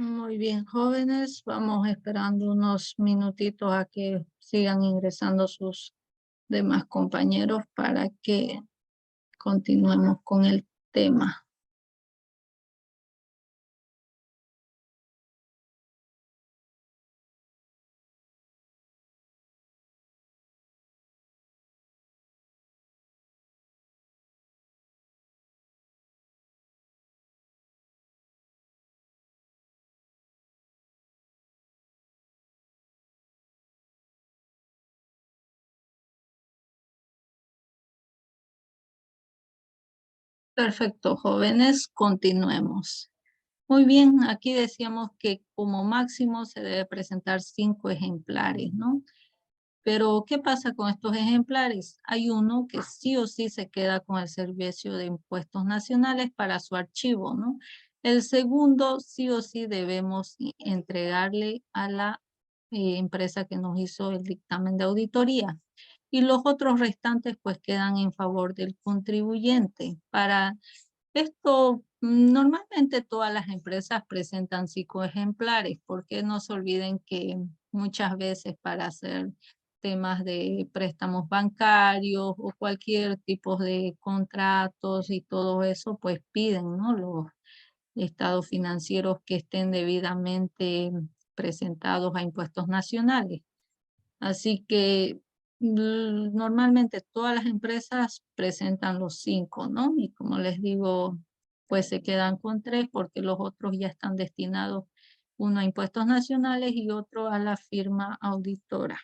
Muy bien, jóvenes, vamos esperando unos minutitos a que sigan ingresando sus demás compañeros para que continuemos con el tema. Perfecto, jóvenes, continuemos. Muy bien, aquí decíamos que como máximo se debe presentar 5 ejemplares, ¿no? Pero, ¿qué pasa con estos ejemplares? Hay uno que sí o sí se queda con el Servicio de Impuestos Nacionales para su archivo, ¿no? El segundo, sí o sí debemos entregarle a la empresa que nos hizo el dictamen de auditoría. Y los otros restantes pues quedan en favor del contribuyente. Para esto, normalmente todas las empresas presentan 5 ejemplares, porque no se olviden que muchas veces para hacer temas de préstamos bancarios o cualquier tipo de contratos y todo eso, pues piden, ¿no? Los estados financieros que estén debidamente presentados a impuestos nacionales. Así que normalmente todas las empresas presentan los 5, ¿no? Y como les digo, pues se quedan con 3 porque los otros ya están destinados, uno a impuestos nacionales y otro a la firma auditora.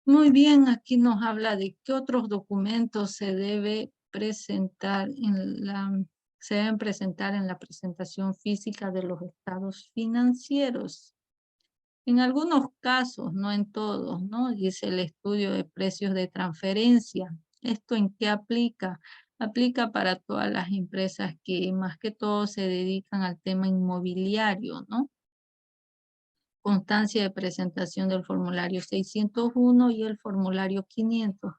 Muy bien, aquí nos habla de qué otros documentos se debe presentar se deben presentar en la presentación física de los estados financieros. En algunos casos, no en todos, ¿no? Dice el estudio de precios de transferencia. ¿Esto en qué aplica? Aplica para todas las empresas que más que todo se dedican al tema inmobiliario, ¿no? Constancia de presentación del formulario 601 y el formulario 500.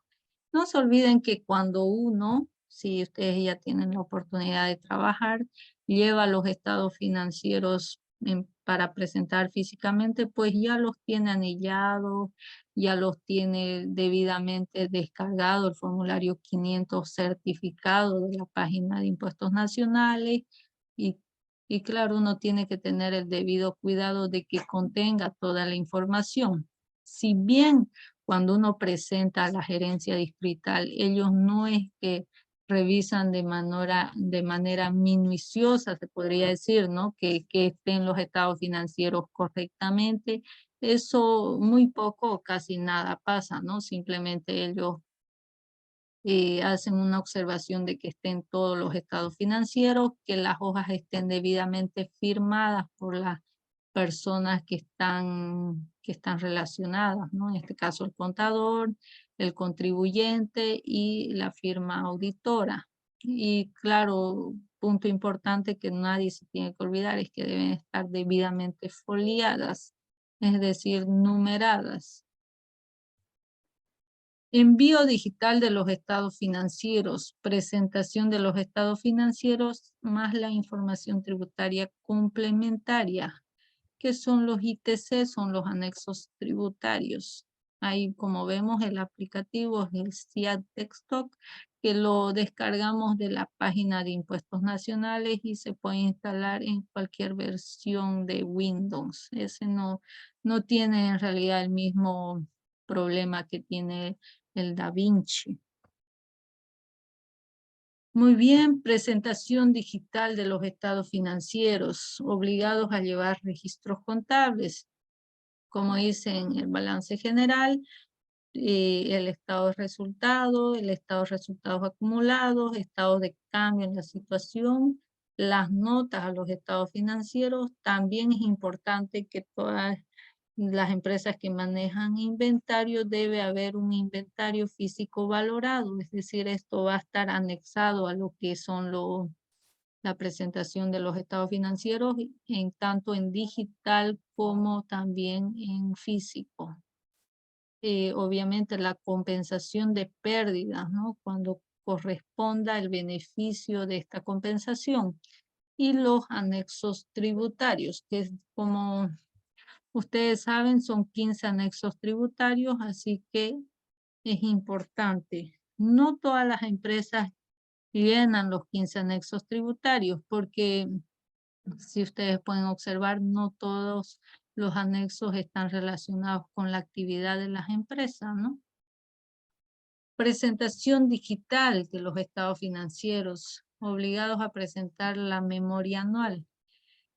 No se olviden que cuando uno, si ustedes ya tienen la oportunidad de trabajar, lleva los estados financieros para presentar físicamente, pues ya los tiene anillados, ya los tiene debidamente descargado el formulario 500 certificado de la página de Impuestos Nacionales y y claro, uno tiene que tener el debido cuidado de que contenga toda la información. Si bien cuando uno presenta a la gerencia distrital, ellos no es que revisan de manera minuciosa, se podría decir, ¿no? Que estén los estados financieros correctamente. Eso muy poco o casi nada pasa, ¿no? Simplemente ellos hacen una observación de que estén todos los estados financieros, que las hojas estén debidamente firmadas por las personas que están relacionadas, ¿no? En este caso el contador, el contribuyente y la firma auditora. Y claro, punto importante que nadie se tiene que olvidar es que deben estar debidamente foliadas, es decir, numeradas. Envío digital de los estados financieros, presentación de los estados financieros más la información tributaria complementaria, que son los ITC, son los anexos tributarios. Ahí, como vemos, el aplicativo es el CIAT Desktop, que lo descargamos de la página de Impuestos Nacionales y se puede instalar en cualquier versión de Windows. Ese no tiene en realidad el mismo problema que tiene el Da Vinci. Muy bien, presentación digital de los estados financieros, obligados a llevar registros contables. Como dice en el balance general, el estado de resultados, el estado de resultados acumulados, estado de cambio en la situación, las notas a los estados financieros. También es importante que todas las empresas que manejan inventario debe haber un inventario físico valorado, es decir, esto va a estar anexado a lo que son la presentación de los estados financieros, en tanto en digital como también en físico. Obviamente la compensación de pérdidas, ¿no? Cuando corresponda el beneficio de esta compensación. Y los anexos tributarios, que como ustedes saben son 15 anexos tributarios, así que es importante. No todas las empresas llenan los 15 anexos tributarios porque si ustedes pueden observar, no todos los anexos están relacionados con la actividad de las empresas, ¿no? Presentación digital de los estados financieros, obligados a presentar la memoria anual.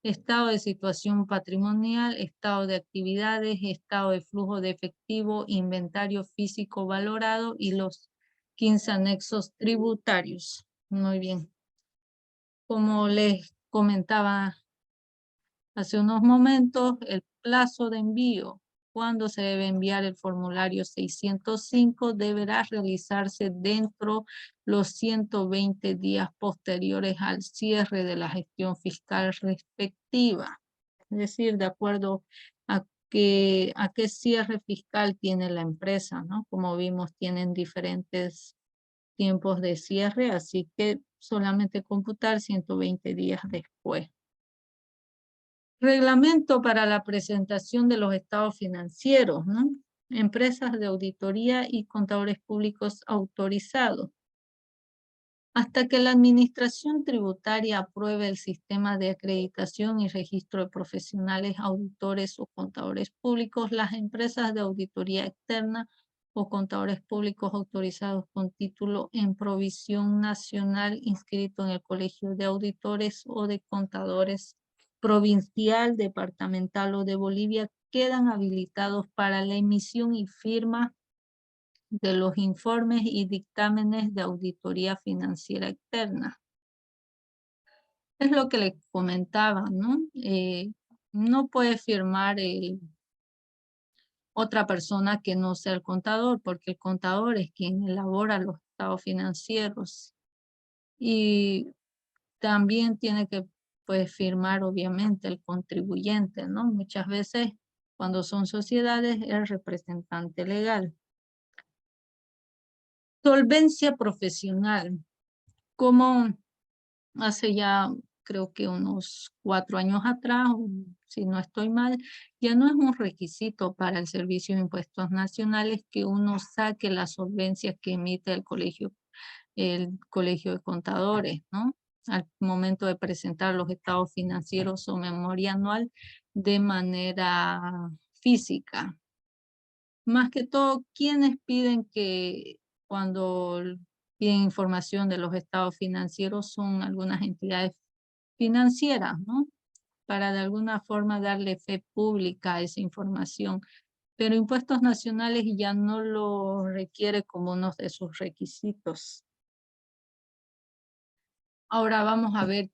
Estado de situación patrimonial, estado de actividades, estado de flujo de efectivo, inventario físico valorado y los 15 anexos tributarios. Muy bien. Como les comentaba hace unos momentos, el plazo de envío, cuando se debe enviar el formulario 605, deberá realizarse dentro los 120 días posteriores al cierre de la gestión fiscal respectiva. Es decir, de acuerdo a qué cierre fiscal tiene la empresa, ¿no? Como vimos, tienen diferentes tiempos de cierre, así que solamente computar 120 días después. Reglamento para la presentación de los estados financieros, ¿no? Empresas de auditoría y contadores públicos autorizados. Hasta que la Administración Tributaria apruebe el sistema de acreditación y registro de profesionales, auditores o contadores públicos, las empresas de auditoría externa o contadores públicos autorizados con título en provisión nacional inscrito en el Colegio de Auditores o de Contadores provincial, departamental o de Bolivia quedan habilitados para la emisión y firma de los informes y dictámenes de auditoría financiera externa. Es lo que les comentaba, ¿no? No puede firmar otra persona que no sea el contador, porque el contador es quien elabora los estados financieros y también tiene que pues, firmar obviamente el contribuyente, ¿no? Muchas veces cuando son sociedades el representante legal. Solvencia profesional. Como hace ya creo que unos 4 años atrás, si no estoy mal, ya no es un requisito para el Servicio de Impuestos Nacionales que uno saque las solvencias que emite el colegio de contadores, ¿no? Al momento de presentar los estados financieros o memoria anual de manera física. Más que todo, ¿quiénes piden que cuando piden información de los estados financieros son algunas entidades financieras, ¿no? Para de alguna forma darle fe pública a esa información. Pero Impuestos Nacionales ya no lo requiere como uno de sus requisitos. Ahora vamos a ver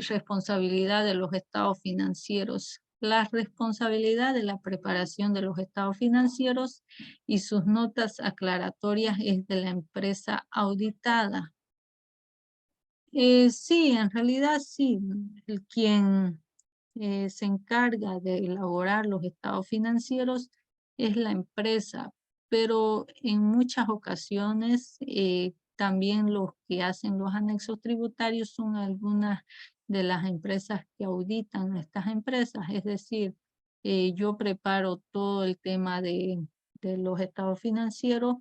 responsabilidad de los estados financieros. La responsabilidad de la preparación de los estados financieros y sus notas aclaratorias es de la empresa auditada. Sí, en realidad sí, quien se encarga de elaborar los estados financieros es la empresa, pero en muchas ocasiones también los que hacen los anexos tributarios son algunas de las empresas que auditan a estas empresas, es decir, yo preparo todo el tema de los estados financieros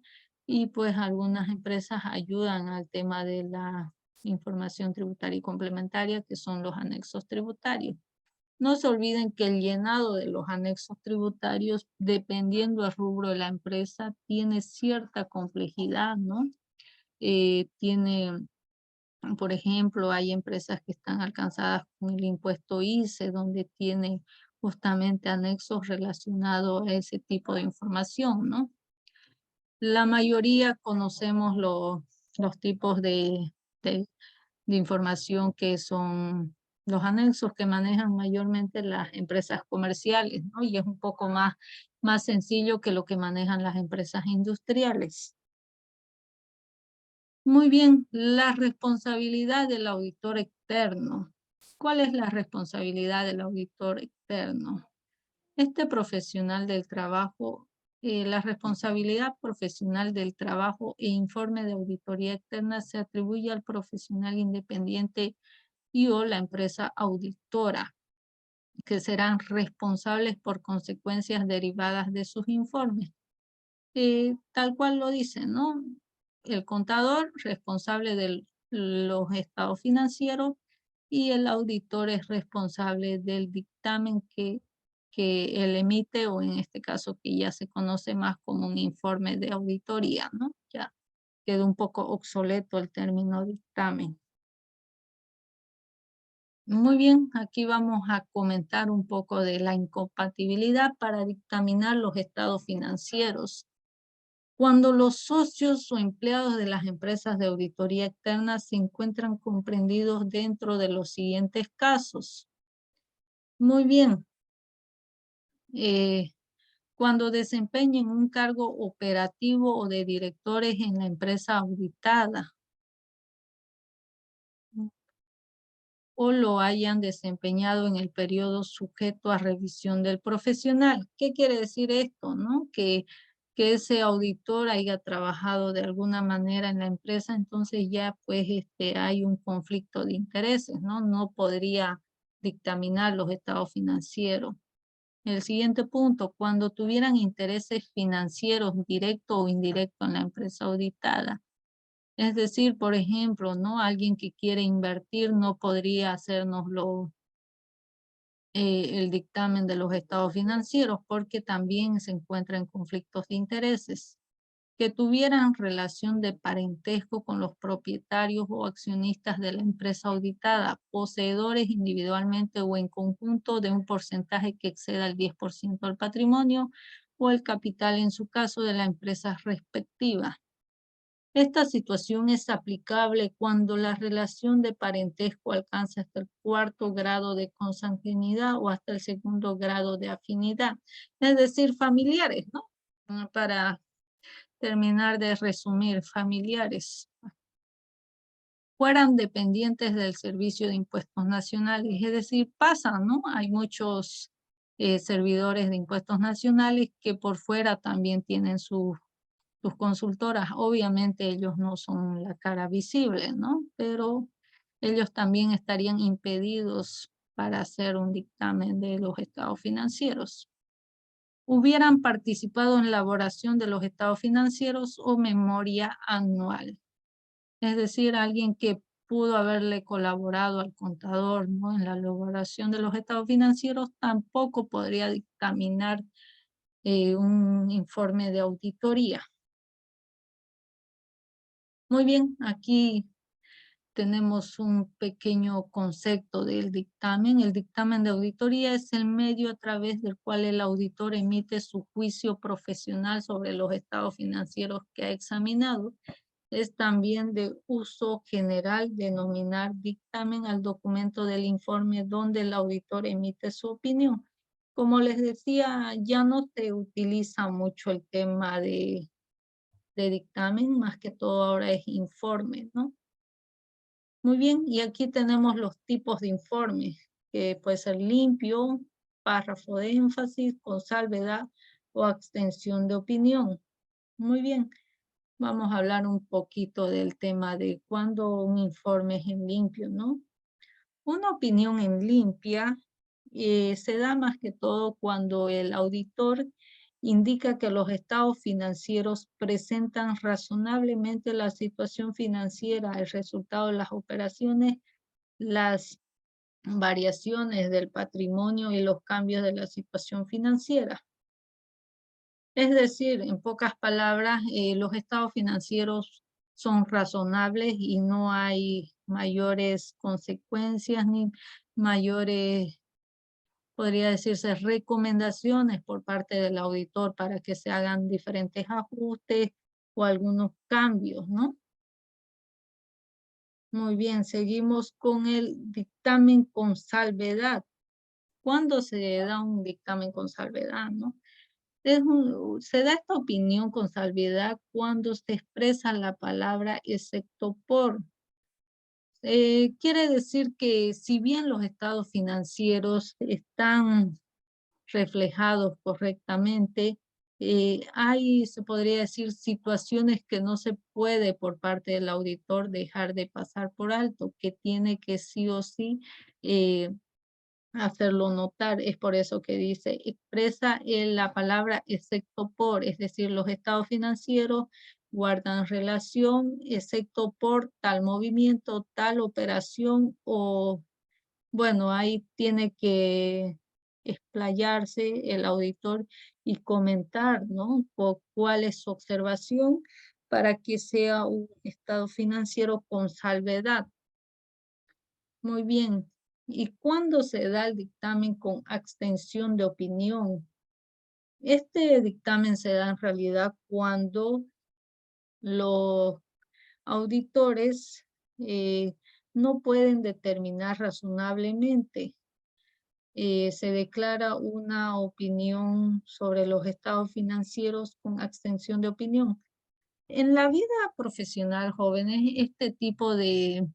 y pues algunas empresas ayudan al tema de la información tributaria y complementaria, que son los anexos tributarios. No se olviden que el llenado de los anexos tributarios, dependiendo del rubro de la empresa, tiene cierta complejidad, ¿no? Por ejemplo, hay empresas que están alcanzadas con el impuesto ICE, donde tienen justamente anexos relacionados a ese tipo de información, ¿no? La mayoría conocemos los tipos de de información que son los anexos que manejan mayormente las empresas comerciales, ¿no? Y es un poco más sencillo que lo que manejan las empresas industriales. Muy bien, la responsabilidad del auditor externo. ¿Cuál es la responsabilidad del auditor externo? Este profesional del trabajo, la responsabilidad profesional del trabajo e informe de auditoría externa se atribuye al profesional independiente y o la empresa auditora, que serán responsables por consecuencias derivadas de sus informes. Tal cual lo dice, ¿no? El contador responsable de los estados financieros y el auditor es responsable del dictamen que él emite o en este caso que ya se conoce más como un informe de auditoría, ¿no? Ya quedó un poco obsoleto el término dictamen. Muy bien, aquí vamos a comentar un poco de la incompatibilidad para dictaminar los estados financieros. Cuando los socios o empleados de las empresas de auditoría externa se encuentran comprendidos dentro de los siguientes casos. Muy bien, eh, cuando desempeñen un cargo operativo o de directores en la empresa auditada o lo hayan desempeñado en el periodo sujeto a revisión del profesional. ¿Qué quiere decir esto, no? Que ese auditor haya trabajado de alguna manera en la empresa, entonces ya pues hay un conflicto de intereses, ¿no? No podría dictaminar los estados financieros. El siguiente punto, cuando tuvieran intereses financieros directos o indirectos en la empresa auditada. Es decir, por ejemplo, ¿no? Alguien que quiere invertir no podría hacernos el dictamen de los estados financieros porque también se encuentra en conflictos de intereses. Que tuvieran relación de parentesco con los propietarios o accionistas de la empresa auditada, poseedores individualmente o en conjunto de un porcentaje que exceda el 10% del patrimonio o el capital en su caso de la empresa respectiva. Esta situación es aplicable cuando la relación de parentesco alcanza hasta el cuarto grado de consanguinidad o hasta el segundo grado de afinidad, es decir, familiares, ¿no? Para terminar de resumir, familiares fueran dependientes del Servicio de Impuestos Nacionales, es decir, pasa, ¿no? Hay muchos servidores de impuestos nacionales que por fuera también tienen sus consultoras. Obviamente ellos no son la cara visible, ¿no? Pero ellos también estarían impedidos para hacer un dictamen de los estados financieros. Hubieran participado en la elaboración de los estados financieros o memoria anual. Es decir, alguien que pudo haberle colaborado al contador, ¿no? En la elaboración de los estados financieros tampoco podría dictaminar un informe de auditoría. Muy bien, aquí tenemos un pequeño concepto del dictamen. El dictamen de auditoría es el medio a través del cual el auditor emite su juicio profesional sobre los estados financieros que ha examinado. Es también de uso general denominar dictamen al documento del informe donde el auditor emite su opinión. Como les decía, ya no se utiliza mucho el tema de dictamen, más que todo ahora es informe, ¿no? Muy bien, y aquí tenemos los tipos de informes, que puede ser limpio, párrafo de énfasis, con salvedad o extensión de opinión. Muy bien, vamos a hablar un poquito del tema de cuándo un informe es en limpio, ¿no? Una opinión en limpia se da más que todo cuando el auditor indica que los estados financieros presentan razonablemente la situación financiera, el resultado de las operaciones, las variaciones del patrimonio y los cambios de la situación financiera. Es decir, en pocas palabras, los estados financieros son razonables y no hay mayores consecuencias ni mayores, podría decirse, recomendaciones por parte del auditor para que se hagan diferentes ajustes o algunos cambios, ¿no? Muy bien, seguimos con el dictamen con salvedad. ¿Cuándo se da un dictamen con salvedad, no? Se da esta opinión con salvedad cuando se expresa la palabra excepto por. Quiere decir que si bien los estados financieros están reflejados correctamente, hay, se podría decir, situaciones que no se puede por parte del auditor dejar de pasar por alto, que tiene que sí o sí eh, hacerlo notar. Es por eso que dice, expresa la palabra excepto por, es decir, los estados financieros guardan relación excepto por tal movimiento, tal operación o, bueno, ahí tiene que explayarse el auditor y comentar, ¿no? Cuál es su observación para que sea un estado financiero con salvedad. Muy bien. ¿Y cuándo se da el dictamen con abstención de opinión? Este dictamen se da en realidad cuando los auditores no pueden determinar razonablemente. Se declara una opinión sobre los estados financieros con abstención de opinión. En la vida profesional, jóvenes, este tipo de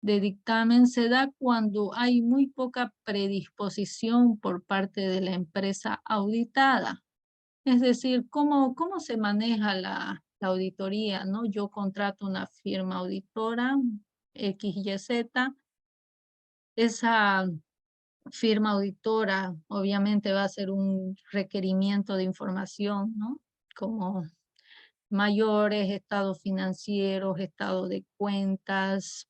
dictamen se da cuando hay muy poca predisposición por parte de la empresa auditada. Es decir, cómo se maneja la auditoría, ¿no? Yo contrato una firma auditora, XYZ, esa firma auditora obviamente va a hacer un requerimiento de información, ¿no? Como mayores, estados financieros, estado de cuentas,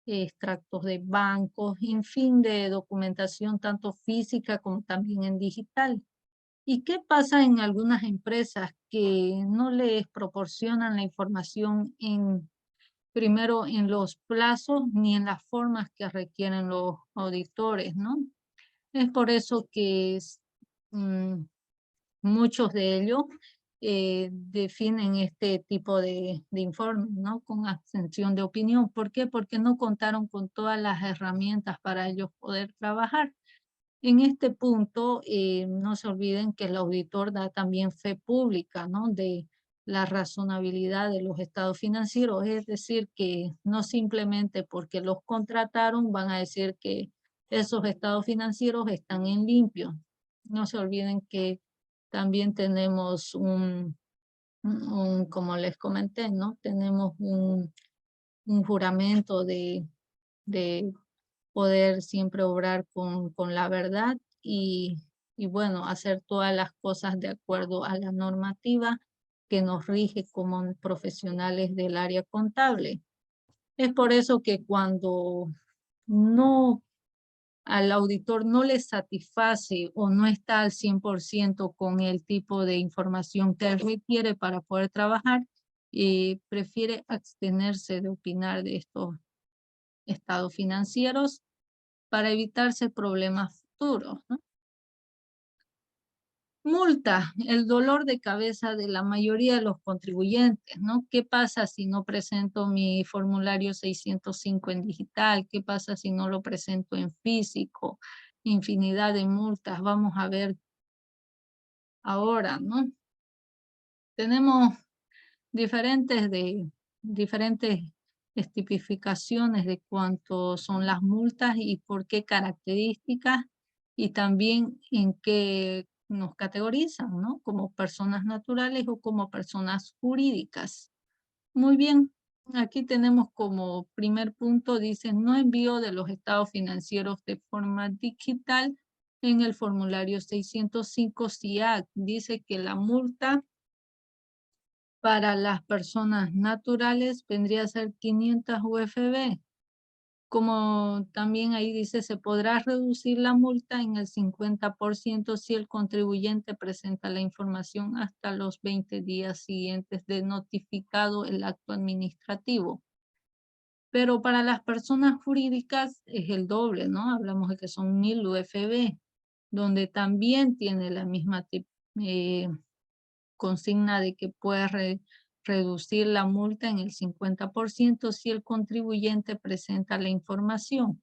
extractos de bancos, en fin, de documentación tanto física como también en digital. ¿Y qué pasa en algunas empresas que no les proporcionan la información primero en los plazos ni en las formas que requieren los auditores, ¿no? Es por eso que mm, muchos de ellos definen este tipo de informes, ¿no? Con abstención de opinión. ¿Por qué? Porque no contaron con todas las herramientas para ellos poder trabajar. En este punto, no se olviden que el auditor da también fe pública, ¿no? De la razonabilidad de los estados financieros, es decir, que no simplemente porque los contrataron van a decir que esos estados financieros están en limpio. No se olviden que también tenemos como les comenté, ¿no? Tenemos un juramento de poder siempre obrar con la verdad y bueno, hacer todas las cosas de acuerdo a la normativa que nos rige como profesionales del área contable. Es por eso que cuando no al auditor no le satisface o no está al 100% con el tipo de información que él requiere para poder trabajar, prefiere abstenerse de opinar de estos estados financieros para evitarse problemas futuros, ¿no? Multa, el dolor de cabeza de la mayoría de los contribuyentes, ¿no? ¿Qué pasa si no presento mi formulario 605 en digital? ¿Qué pasa si no lo presento en físico? Infinidad de multas, vamos a ver ahora, ¿no? Tenemos diferentes tipificaciones de cuánto son las multas y por qué características y también en qué nos categorizan, ¿no? Como personas naturales o como personas jurídicas. Muy bien, aquí tenemos como primer punto, dice, no envío de los estados financieros de forma digital en el formulario 605 SIAC. Dice que la multa para las personas naturales vendría a ser 500 UFB. Como también ahí dice, se podrá reducir la multa en el 50% si el contribuyente presenta la información hasta los 20 días siguientes de notificado el acto administrativo. Pero para las personas jurídicas es el doble, ¿no? Hablamos de que son 1000 UFB, donde también tiene la misma consigna de que puede reducir la multa en el 50% si el contribuyente presenta la información.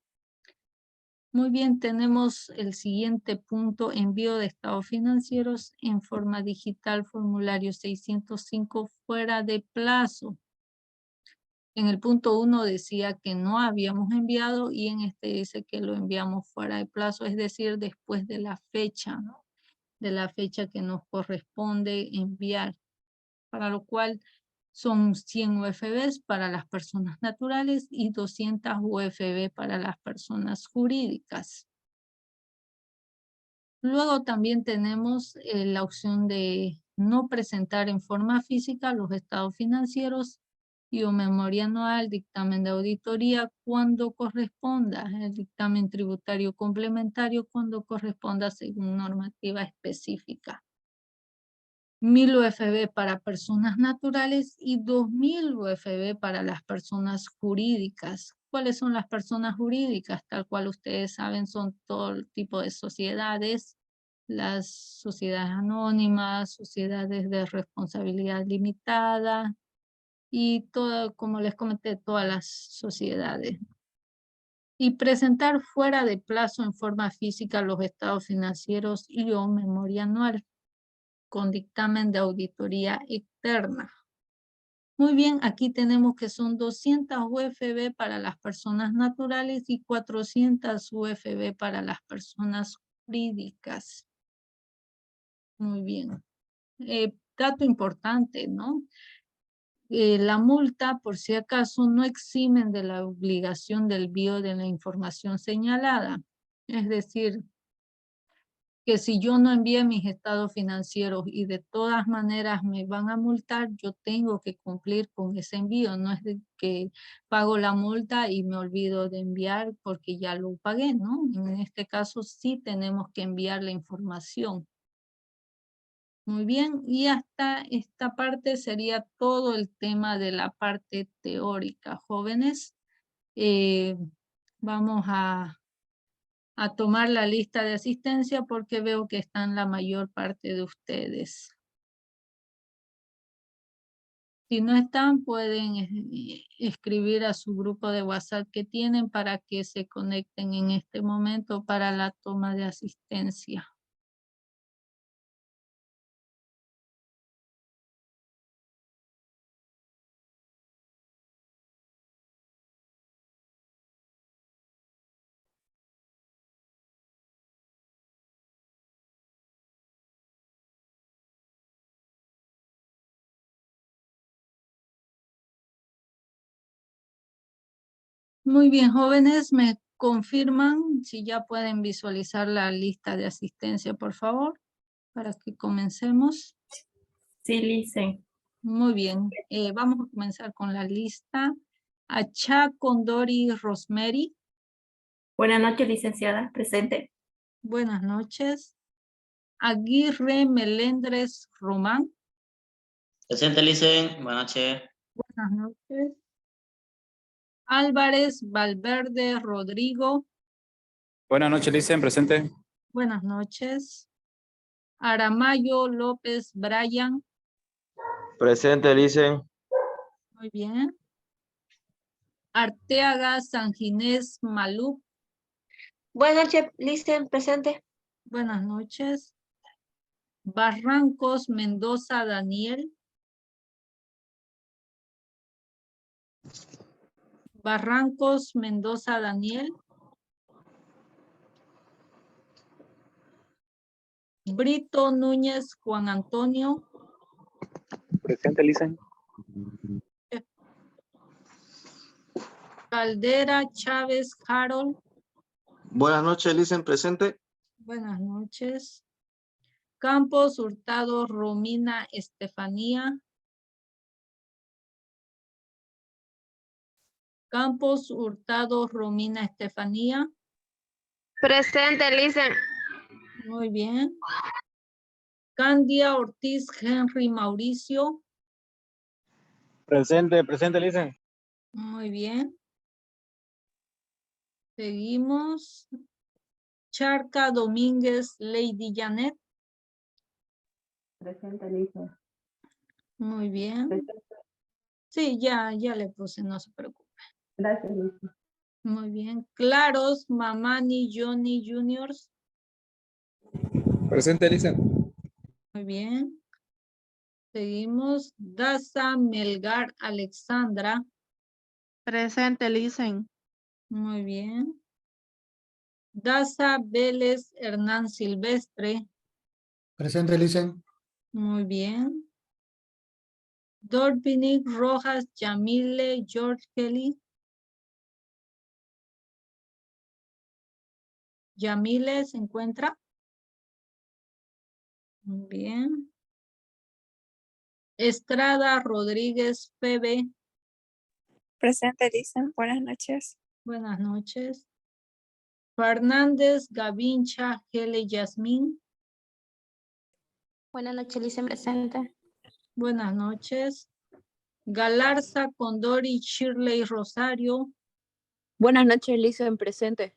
Muy bien, tenemos el siguiente punto, envío de estados financieros en forma digital, formulario 605 fuera de plazo. En el punto 1 decía que no habíamos enviado y en este dice que lo enviamos fuera de plazo, es decir, después de la fecha, ¿no? De la fecha que nos corresponde enviar, para lo cual son 100 UFBs para las personas naturales y 200 UFB para las personas jurídicas. Luego también tenemos la opción de no presentar en forma física los estados financieros y o memoria anual, dictamen de auditoría cuando corresponda, el dictamen tributario complementario cuando corresponda según normativa específica. 1000 UFB para personas naturales y 2000 UFB para las personas jurídicas. ¿Cuáles son las personas jurídicas? Tal cual ustedes saben, son todo tipo de sociedades, las sociedades anónimas, sociedades de responsabilidad limitada y todo, como les comenté, todas las sociedades. Y presentar fuera de plazo en forma física los estados financieros y o memoria anual con dictamen de auditoría externa. Muy bien, aquí tenemos que son 200 UFB para las personas naturales y 400 UFB para las personas jurídicas. Muy bien. Dato importante, ¿no? La multa, por si acaso, no eximen de la obligación del envío de la información señalada. Es decir, que si yo no envié mis estados financieros y de todas maneras me van a multar, yo tengo que cumplir con ese envío. No es de que pago la multa y me olvido de enviar porque ya lo pagué, ¿no? En este caso sí tenemos que enviar la información. Muy bien, y hasta esta parte sería todo el tema de la parte teórica, jóvenes. Vamos a tomar la lista de asistencia porque veo que están la mayor parte de ustedes. Si no están, pueden escribir a su grupo de WhatsApp que tienen para que se conecten en este momento para la toma de asistencia. Muy bien, jóvenes, ¿me confirman si ya pueden visualizar la lista de asistencia, por favor? Para que comencemos. Sí, Lice. Muy bien, vamos a comenzar con la lista. Achá Condori Rosemary. Buenas noches, licenciada. Presente. Buenas noches. Aguirre Melendres Román. Presente, Licen. Buenas noches. Buenas noches. Álvarez Valverde Rodrigo. Buenas noches, Licen, presente. Buenas noches. Aramayo López Brian. Presente, Licen. Muy bien. Arteaga San Ginés Malú. Buenas noches, Licen, presente. Buenas noches. Barrancos Mendoza Daniel. Barrancos Mendoza Daniel. Brito Núñez Juan Antonio. Presente, Licen. Caldera Chávez Harold. Buenas noches, Licen, presente. Buenas noches. Campos Hurtado Romina Estefanía. Campos Hurtado Romina Estefanía. Presente, Licen. Muy bien. Candia Ortiz Henry Mauricio. Presente, Licen. Muy bien. Seguimos. Charca Domínguez Lady Janet. Presente, Lice. Muy bien. Sí, ya le puse, no se preocupe. Gracias, Licen. Muy bien. Claros, Mamani, Johnny Juniors. Presente, Licen. Muy bien. Seguimos. Daza, Melgar, Alexandra. Presente, Licen. Muy bien. Daza, Vélez, Hernán Silvestre. Presente, Licen. Muy bien. Dorbinic, Rojas, Yamile, George Kelly. Yamile, ¿se encuentra? Muy bien. Estrada, Rodríguez, Febe. Presente, Licen. Buenas noches. Buenas noches. Fernández, Gavincha, Gele, Yasmín. Buenas noches, Licen, presente. Buenas noches. Galarza, Condori, Shirley, Rosario. Buenas noches, Licen. Presente.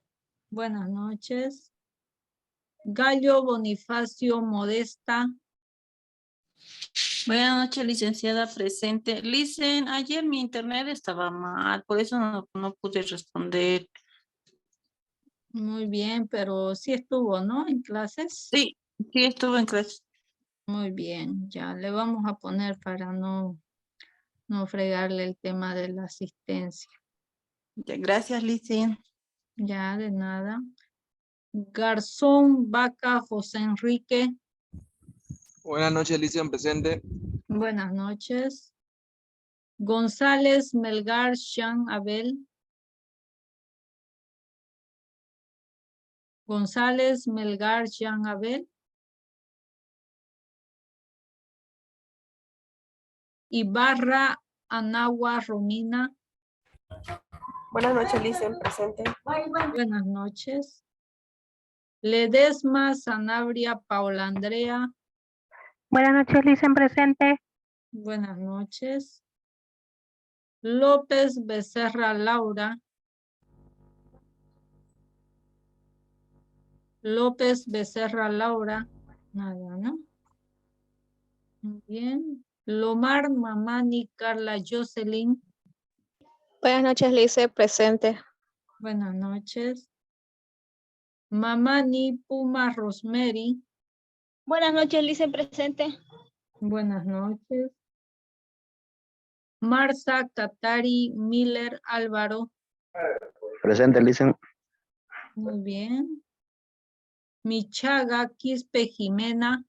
Buenas noches. Gallo, Bonifacio, Modesta. Buenas noches, licenciada, presente. Licen, ayer mi internet estaba mal, por eso no pude responder. Muy bien, pero sí estuvo, ¿no? En clases. Sí, sí estuve en clase. Muy bien, ya le vamos a poner para no fregarle el tema de la asistencia. Ya, gracias, Licen. Ya, de nada. Garzón, Vaca, José Enrique. Buenas noches, Licen, presente. Buenas noches. González, Melgar, Sean, Abel. González, Melgar, Sean, Abel. Ibarra, Anagua, Romina. Buenas noches, Licen, presente. Buenas noches. Ledesma, Sanabria, Paula Andrea. Buenas noches, Licen, presente. Buenas noches. López, Becerra, Laura. López, Becerra, Laura. Nada, ¿no? Muy bien. Lomar, Mamani, Carla, Jocelyn. Buenas noches, Licen, presente. Buenas noches. Mamani, Puma, Rosemary. Buenas noches, Licen, presente. Buenas noches. Marza, Katari, Miller, Álvaro. Presente, Licen. Muy bien. Michaga, Quispe, Jimena.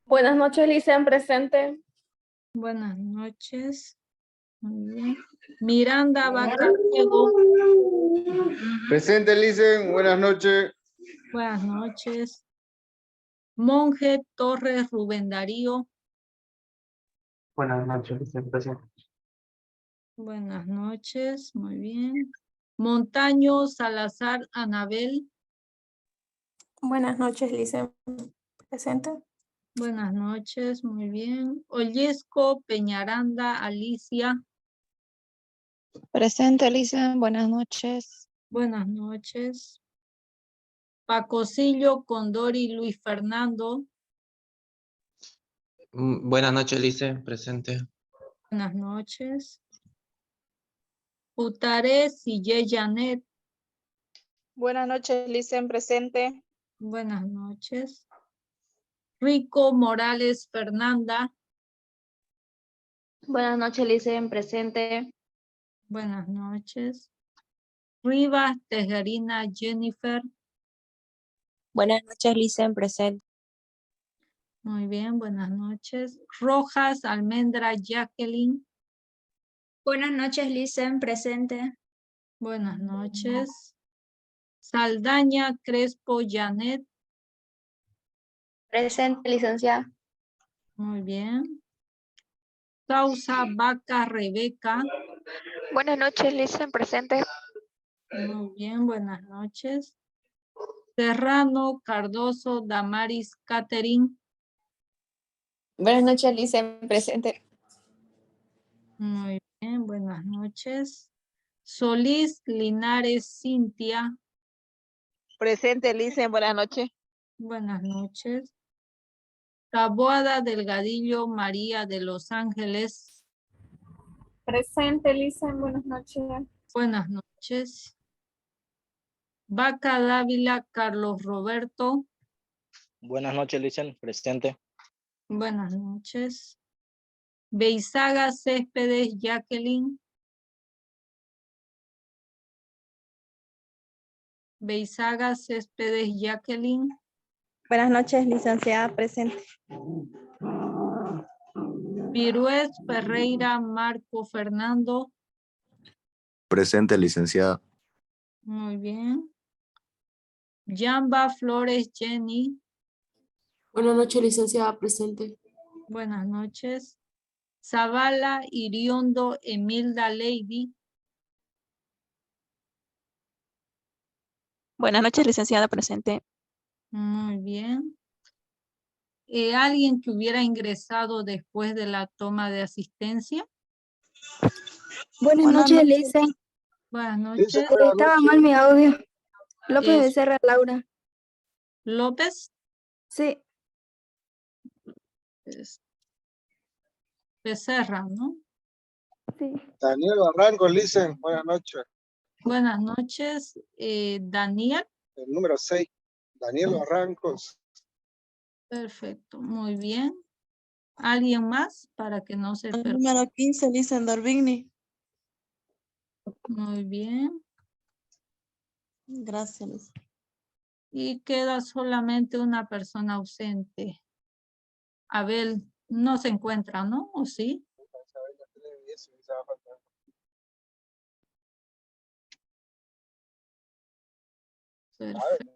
Buenas noches, Licen, presente. Buenas noches. Muy bien. Miranda, Vaca, Diego. Presente, Licen. Buenas noches. Buenas noches. Monje, Torres, Rubén Darío. Buenas noches, Licen, presente. Buenas noches, muy bien. Montaño, Salazar, Anabel. Buenas noches, Licen. Presente. Buenas noches, muy bien. Ollesco, Peñaranda, Alicia. Presente, Licen. Buenas noches. Buenas noches. Pacosillo, Condori, Luis Fernando. Buenas noches, Licen, presente. Buenas noches. Utaré, Sille, Janet. Buenas noches, Licen. Presente. Buenas noches. Rico, Morales, Fernanda. Buenas noches, Licen, presente. Buenas noches. Rivas, Tejerina, Jennifer. Buenas noches, Licen. Presente. Muy bien, buenas noches. Rojas, Almendra, Jacqueline. Buenas noches, Licen. Presente. Buenas noches. Saldaña, Crespo, Janet. Presente, licenciada. Muy bien. Causa, Vaca, Rebeca. Buenas noches, Licen, presente. Muy bien, buenas noches. Serrano, Cardoso, Damaris, Catherine. Buenas noches, Licen. Presente. Muy bien, buenas noches. Solís, Linares, Cintia. Presente, Licen, buenas noches. Buenas noches. Taboada Delgadillo María de Los Ángeles. Presente, Licen. Buenas noches. Buenas noches. Vaca Dávila Carlos Roberto. Buenas noches, Licen. Presente. Buenas noches. Beizaga Céspedes Jacqueline. Beizaga Céspedes Jacqueline. Buenas noches, licenciada. Presente. Virués Ferreira Marco Fernando. Presente, licenciada. Muy bien. Yamba Flores Jenny. Buenas noches, licenciada. Presente. Buenas noches. Zavala Iriondo Emilda Lady. Buenas noches, licenciada. Presente. Muy bien. ¿Alguien que hubiera ingresado después de la toma de asistencia? Buenas noches, Licen. Buenas noches. Estaba mal mi audio. López Es- Becerra Laura. López. Sí, Becerra, ¿no? sí. Daniel Barranco, Licen. Buenas noches. Buenas noches. Daniel. El número 6. Daniel Barrancos. Perfecto, muy bien. ¿Alguien más para que no se El pierda? número 15, Licen Dorvigny. Muy bien. Gracias, Licen. Y queda solamente una persona ausente. Abel no se encuentra, ¿no? ¿O sí? Perfecto.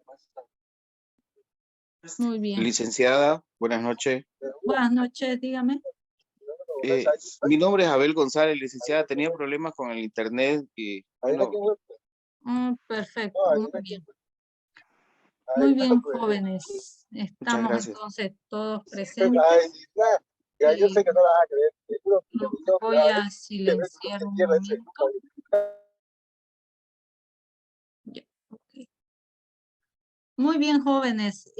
Muy bien. Licenciada, buenas noches. Buenas noches, dígame. Mi nombre es Abel González, licenciada. Tenía problemas con el internet y bueno, Perfecto, muy bien. Muy bien, jóvenes. Estamos gracias. entonces todos presentes. Yo sé que no la vas a creer. Los voy a silenciar un momento. Ya, ok. Muy bien, jóvenes.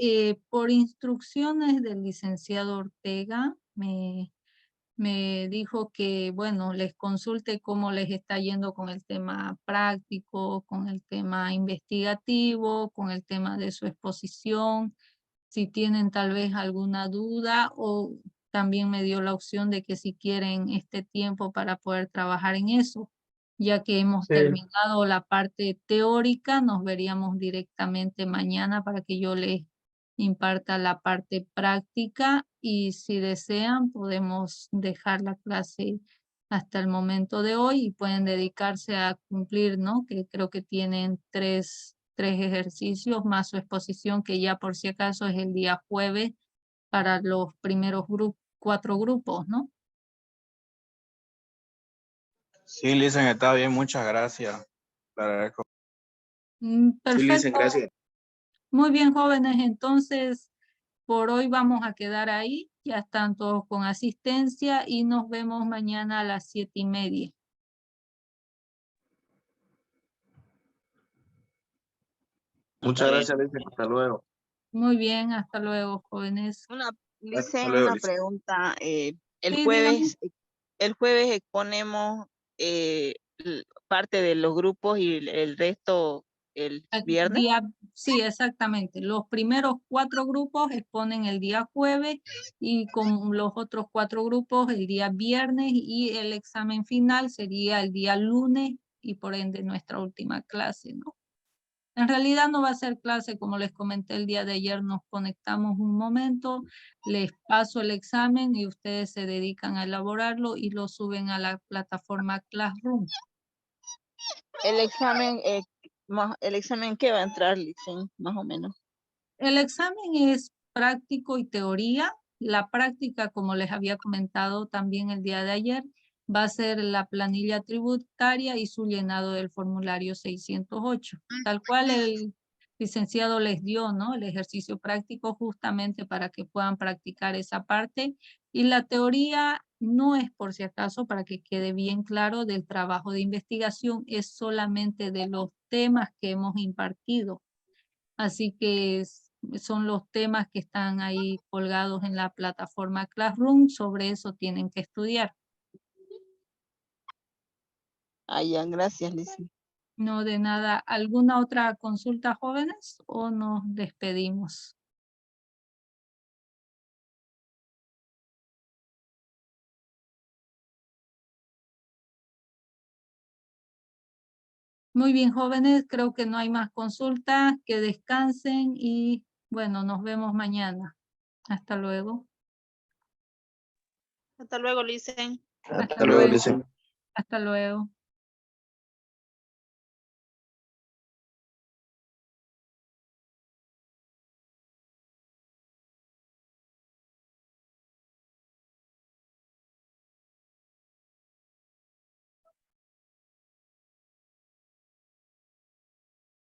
Por instrucciones del licenciado Ortega, me dijo que, bueno, les consulte cómo les está yendo con el tema práctico, con el tema investigativo, con el tema de su exposición, si tienen tal vez alguna duda, o también me dio la opción de que si quieren este tiempo para poder trabajar en eso. Ya que hemos terminado la parte teórica, nos veríamos directamente mañana para que yo les imparta la parte práctica, y si desean podemos dejar la clase hasta el momento de hoy y pueden dedicarse a cumplir, ¿no? Que creo que tienen tres ejercicios más su exposición, que ya por si acaso es el día jueves para los primeros 4 grupos, ¿no? Sí, Licen, está bien, muchas gracias. Le agradezco. Sí, Perfecto. Licen, gracias. Muy bien, jóvenes, entonces por hoy vamos a quedar ahí. Ya están todos con asistencia y nos vemos mañana a las 7:30. Muchas gracias, Licen. Hasta luego. Muy bien, hasta luego, jóvenes. Hasta luego, Una Licen. pregunta. El Sí, jueves exponemos parte de los grupos y el resto el viernes. Sí, exactamente. Los primeros 4 grupos exponen el día jueves y con los otros 4 grupos el día viernes, y el examen final sería el día lunes y por ende nuestra última clase, ¿no? En realidad no va a ser clase, como les comenté el día de ayer, nos conectamos un momento, les paso el examen y ustedes se dedican a elaborarlo y lo suben a la plataforma Classroom. El examen ¿qué va a entrar, Licen? Más o menos. El examen es práctico y teoría. La práctica, como les había comentado también el día de ayer, va a ser la planilla tributaria y su llenado del formulario 608, tal cual el licenciado les dio, ¿no? El ejercicio práctico justamente para que puedan practicar esa parte. Y la teoría no es, por si acaso, para que quede bien claro, del trabajo de investigación, es solamente de los temas que hemos impartido. Así que son los temas que están ahí colgados en la plataforma Classroom. Sobre eso tienen que estudiar. Ah, ya, gracias, Lizzie. No, de nada. ¿Alguna otra consulta, jóvenes? ¿O nos despedimos? Muy bien, jóvenes. Creo que no hay más consultas. Que descansen y bueno, nos vemos mañana. Hasta luego. Hasta luego, Lizzie. Hasta luego, Licen. Hasta luego.